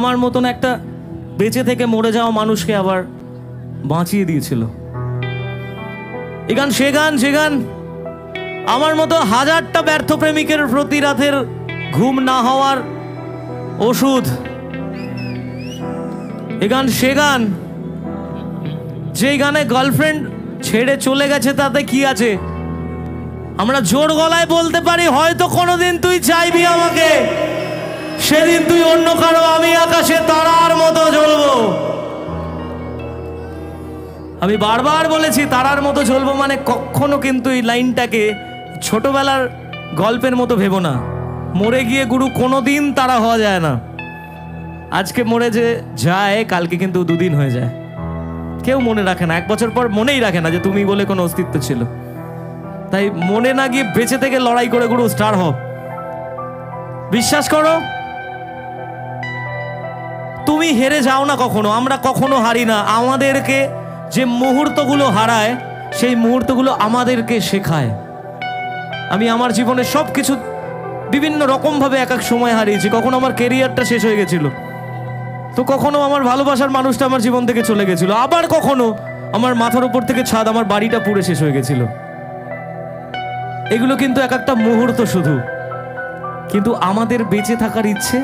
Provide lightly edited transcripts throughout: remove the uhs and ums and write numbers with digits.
আমার মতন একটা বেঁচে থেকে মরে যাওয়া মানুষকে আবার বাঁচিয়ে দিয়েছিল। এই গান সে গান, যে গান আমার মতো হাজারটা ব্যর্থ প্রেমিকের প্রতি রাতের ঘুম না হওয়ার ওষুধ। এই গান সে গান, যেই গানে গার্লফ্রেন্ড ছেড়ে চলে গেছে তাতে কি আছে, আমরা জোর গলায় বলতে পারি হয়তো কোনোদিন তুই চাইবি আমাকে, সেদিন তুই অন্য কারো, আমি আকাশে তারার মতো জ্বলবো। আমি বারবার বলেছি তারার মতো জ্বলবো মানে কখনো কিন্তু এই লাইনটাকে ছোটবেলার গল্পের মতো ভেবো না। মরে গিয়ে গুরু কোনোদিন তারা হওয়া যায় না। আজকে মরে যে যায় কালকে কিন্তু 2 দিন হয়ে যায়। কেউ মনে রাখে না, 1 বছর পর মনেই রাখে না যে তুমি বলে কোনো অস্তিত্ব ছিল। তাই মনে না গিয়ে বেঁচে থেকে লড়াই করে গুরু স্টার হও। বিশ্বাস করো তুমি হেরে যাও না কখনো, আমরা কখনো হারি না। আমাদেরকে যে মুহূর্তগুলো হারায় সেই মুহূর্তগুলো আমাদেরকে শেখায়। আমি আমার জীবনে সব কিছু বিভিন্ন রকমভাবে এক এক সময় হারিয়েছি। কখনো আমার কেরিয়ারটা শেষ হয়ে গেছিল, তো কখনো আমার ভালোবাসার মানুষটা আমার জীবন থেকে চলে গেছিল, আবার কখনো আমার মাথার উপর থেকে ছাদ, আমার বাড়িটা পুড়ে শেষ হয়ে গেছিল। এগুলো কিন্তু এক একটা মুহূর্ত শুধু, কিন্তু আমাদের বেঁচে থাকার ইচ্ছে,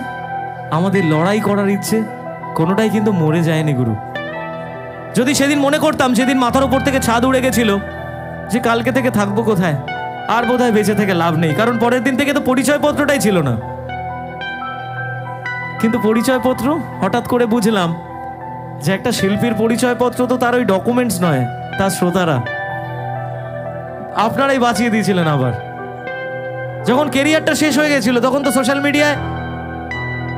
আমাদের লড়াই করার ইচ্ছে কোনোটাই কিন্তু মরে যায়নি গুরু। যদি সেদিন মনে করতাম যেদিন মাথার উপর থেকে ছাদ উড়ে গেছিল যে কালকে থেকে থাকবো কোথায়, আর বোধহয় বেঁচে থেকে লাভ নেই, কারণ পরের দিন থেকে তো পরিচয়পত্রটাই ছিল না। কিন্তু পরিচয়পত্র হঠাৎ করে বুঝলাম যে একটা শিল্পীর পরিচয়পত্র তো তার ওই ডকুমেন্টস নয়, তার শ্রোতারা। আপনারাই বাঁচিয়ে দিয়েছিলেন। আবার যখন কেরিয়ারটা শেষ হয়ে গেছিল তখন তো সোশ্যাল মিডিয়ায়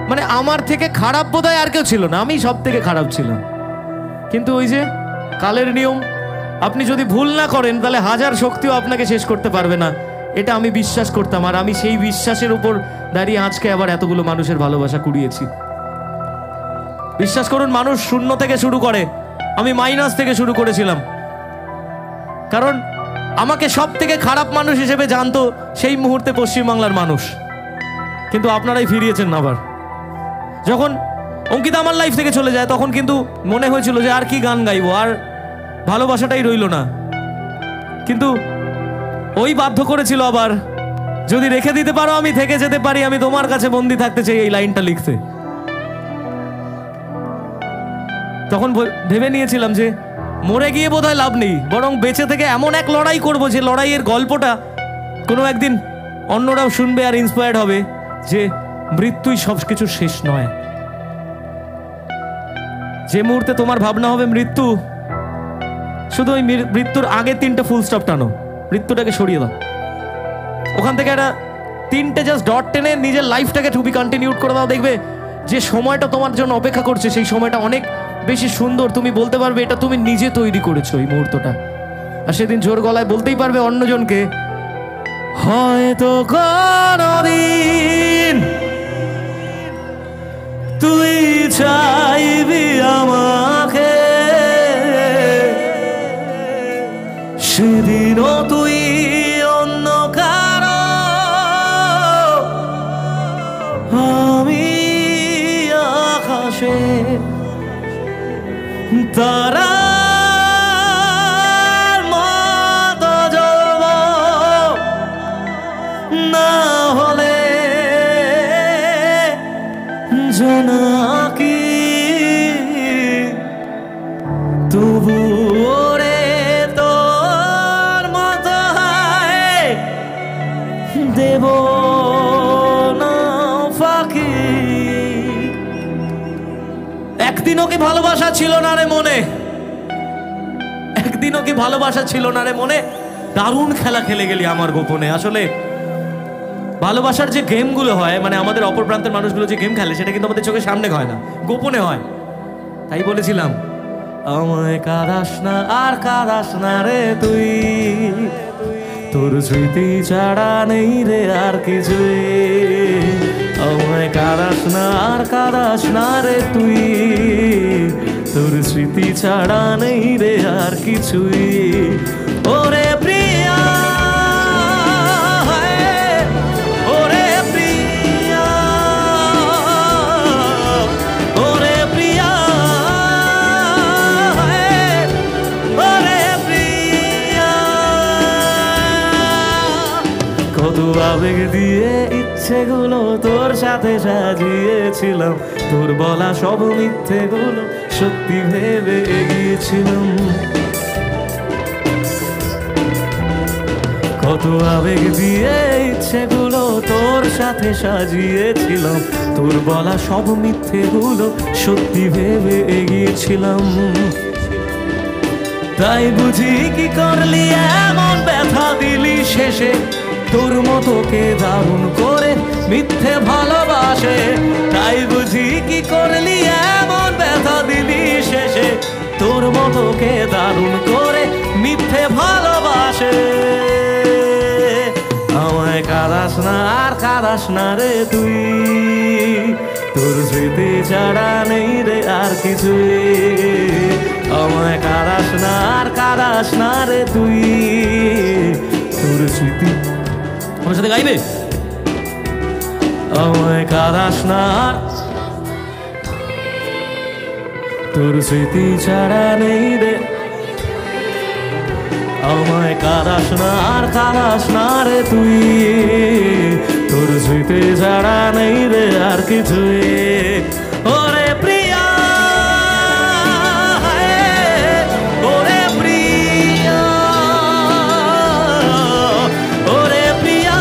মানে আমার থেকে খারাপ বোধহয় আর কেউ ছিল না, আমি সব থেকে খারাপ ছিলাম। কিন্তু ওই যে কালের নিয়ম, আপনি যদি ভুল না করেন তাহলে হাজার শক্তিও আপনাকে শেষ করতে পারবে না, এটা আমি বিশ্বাস করতাম। আর আমি সেই বিশ্বাসের উপর দাঁড়িয়ে আজকে আবার এতগুলো মানুষের ভালোবাসা কুড়িয়েছি। বিশ্বাস করুন, মানুষ শূন্য থেকে শুরু করে, আমি মাইনাস থেকে শুরু করেছিলাম। কারণ আমাকে সব থেকে খারাপ মানুষ হিসেবে জানতো সেই মুহূর্তে পশ্চিমবাংলার মানুষ, কিন্তু আপনারাই ফিরিয়েছেন আবার। যখন অঙ্কিতা আমার লাইফ থেকে চলে যায় তখন কিন্তু মনে হয়েছিল যে আর কি গান গাইবো, আর ভালোবাসাটাই রইল না। কিন্তু ওই বাধ্য করেছিল আবার, যদি রেখে দিতে পারো আমি থেকে যেতে পারি, আমি তোমার কাছে বন্দি থাকতে চাই, এই লাইনটা লিখতে। তখন ভেবে নিয়েছিলাম যে মরে গিয়ে বোধহয় লাভ নেই, বরং বেঁচে থেকে এমন এক লড়াই করবো যে লড়াইয়ের গল্পটা কোনো একদিন অন্যরাও শুনবে আর ইন্সপায়ার্ড হবে যে মৃত্যুই সব কিছু শেষ নয়। যে মুহূর্তে তোমার ভাবনা হবে মৃত্যু, শুধু ওই মৃত্যুর আগে 3টে ফুল স্টপ টানো, মৃত্যুটাকে সরিয়ে দাও। ওখান থেকে একটা 3টে জাস্ট ডট টেনে নিজের লাইফটাকে টু বি কন্টিনিউড করে দাও। দেখবে যে সময়টা তোমার জন্য অপেক্ষা করছে সেই সময়টা অনেক বেশি সুন্দর। তুমি বলতে পারবে এটা তুমি নিজে তৈরি করেছো এই মুহূর্তটা, আর সেদিন জোর গলায় বলতেই পারবে অন্যজনকে, হয়তো কোনদিন তুই চাইবি আমাকে, সেদিনও তুই অন্য কারো, আমি আকাশে তারার মতো জ্বলবো, না হলে জোনাকি তবু ওরে তোর মতো দেব না ফাঁকি। একদিনও কি ভালোবাসা ছিল না রে মনে, একদিনও কি ভালোবাসা ছিল না রে মনে, দারুণ খেলা খেলে গেলি আমার গোপনে। আসলে ভালোবাসার যে গেমগুলো হয়, মানে আমাদের অপর প্রান্তের মানুষগুলো যে গেম খেলে, সেটা কিন্তু আমাদের চোখের সামনে হয় না, গোপনে হয়। তাই বলেছিলাম, আমায় কাঁদাস না আর কাঁদাস না রে তুই, তোর স্মৃতি ছাড়া নেই রে আর কিছুই। আমায় কাঁদাস না আর কাঁদাস না রে তুই, তোর স্মৃতি ছাড়া নেই রে আর কিছুই। ওরে প্রিয়া, ওরে প্রিয়া, আবেগ দিয়ে ইচ্ছেগুলো তোর সাথে সাজিয়েছিলাম, তোর বলা সব মিথ্যেগুলো সত্যি ভেবে এগিয়েছিলাম। কত আবেগ দিয়ে ইচ্ছেগুলো তোর সাথে সাজিয়েছিলাম, তোর বলা সব মিথ্যেগুলো সত্যি ভেবে এগিয়েছিলাম। তাই বুঝি কি করলি এমন ব্যথা দিলি শেষে, তোর মতো কে দারুণ করে মিথ্যে ভালোবাসে। তাই বুঝি কি করলি এমন ব্যথা দিলি শেষে, তোর মতো কে দারুণ করে মিথ্যে ভালোবাসে। আমায় কাঁদাস না আর কাঁদাস না রে তুই, তোর স্মৃতি ছাড়া নেই রে আর কিছুই। আমায় কাঁদাস না আর কাঁদাস না রে তুই, তোর স্মৃতি। আমার সাথে গাইবে? আমায় কাঁদাস না আর, তোর স্মৃতি ছাড়া নেই রে। আমায় কাঁদাস না আর কাঁদাস না রে তুই, তোর স্মৃতি ছাড়া নেই রে আর কিছুই। ওরে প্রিয়া, ওরে প্রিয়া, ওরে প্রিয়া,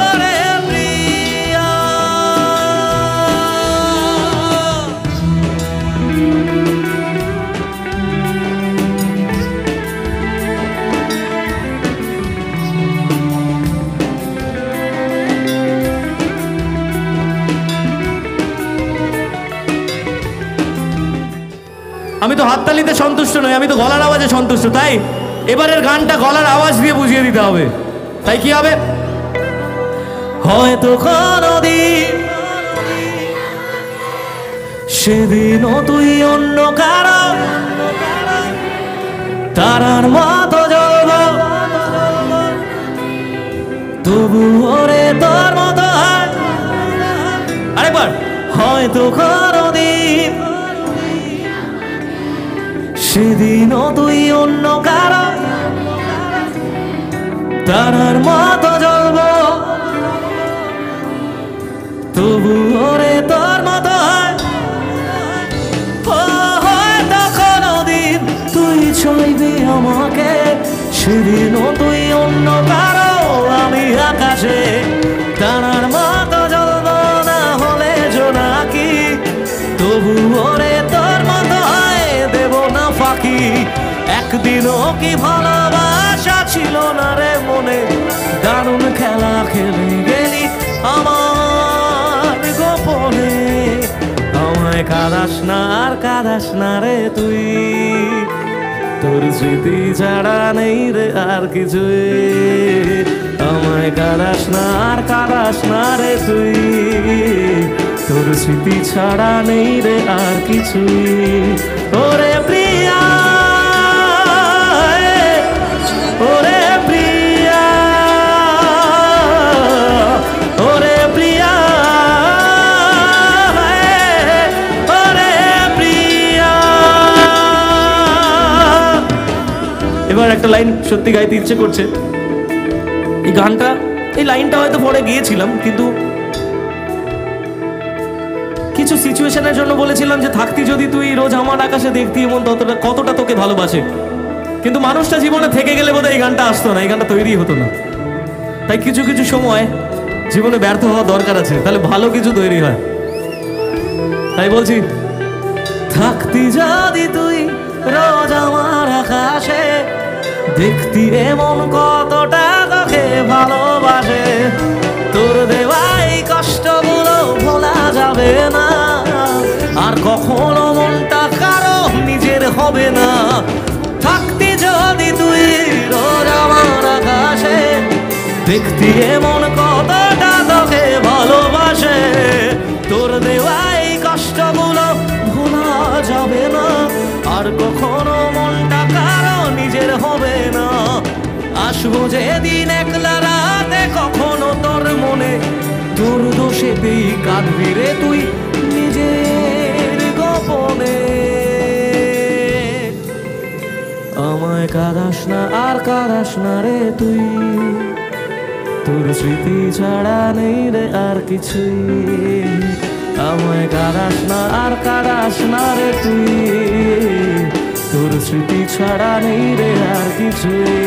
ওরে প্রিয়া। আমি তো হাততালিতে সন্তুষ্ট নই, আমি তো গলার আওয়াজে সন্তুষ্ট। তাই এবারের গানটা গলার আওয়াজ দিয়ে বুঝিয়ে দিতে হবে। তাই কি হবে? হয়তো কোনদিন সেদিনও তুই অন্য কারো তারার মতো জ্বলব, তবু ওরে তোর মতো হয়। আরেকবার। হয়তো কোনদিন সেদিনও তুই অন্য কারো তারার মতো জ্বলব, তবু ওরে তোর মতো হয়। হয়তো কোনদিন তুই ছুঁইবি আমাকে, সেদিনও তুই অন্য কারো, আমি আকাশে তারার মতো জ্বলব, না হলে জোনাকি, তবু ওরে তোর মতো হয়, দেব না ফাঁকি। একদিনও কি ভালোবাসা ছিল না রে মনে, দারুণ খেলা খেলে গেলি আমার গোপনে। আমায় কাঁদাস না আর কাঁদাস না রে তুই, তোর স্মৃতি ছাড়া নেই রে আর কিছুই। আমায় কাঁদাস না আর কাঁদাস না রে তুই, তোর স্মৃতি ছাড়া নেই রে আর কিছুই। ওরে প্রিয়া, ওরে প্রিয়া, ওরে প্রিয়া, ওরে প্রিয়া। এবার একটা লাইন সত্যি গাইতে ইচ্ছে করছে। এই গানটা, এই লাইনটা হয়তো পরে গিয়েছিলাম, কিন্তু কিছু সিচুয়েশনের জন্য বলেছিলাম যে থাকতি যদি তুই রোজ আমার আকাশে দেখতি এমন কতটা তোকে ভালোবাসে। কিন্তু মানুষটা জীবনে থেকে গেলে বোধহয় এই গানটা আসতো না, এই গানটা তৈরি হতো না। তাই কিছু কিছু সময় জীবনে ব্যর্থ হওয়া দরকার আছে, তাহলে ভালো কিছু তৈরি হয়। তাই বলছি, থাকতি যদি তুই রোজ আমার আকাশে দেখতি এমন কতটা তোকে ভালোবাসে, তোর দেওয়া এই কষ্টগুলো ভোলা যাবে না, আর কখনো মনটা কারো নিজের হবে না। থাকতি যদি তুই রোজ আমার আকাশে দেখতি এমন কতটা তোকে ভালোবাসে, তোর দেওয়া এই কষ্টগুলো ভোলা যাবে না, আর কখনো মনটা কারো নিজের হবে না। আসবো যেদিন একলা রাতে কখনো তোর মনে, তোর দোষেতেই কাঁদবি রে তুই নিজের গোপনে। আমায় কাঁদাস না আর কাঁদাস না রে তুই, তোর স্মৃতি ছাড়া নেই রে আর কিছুই। আমায় কাঁদাস না আর কাঁদাস না রে তুই, তোর স্মৃতি ছাড়া নেই রে আর কিছুই।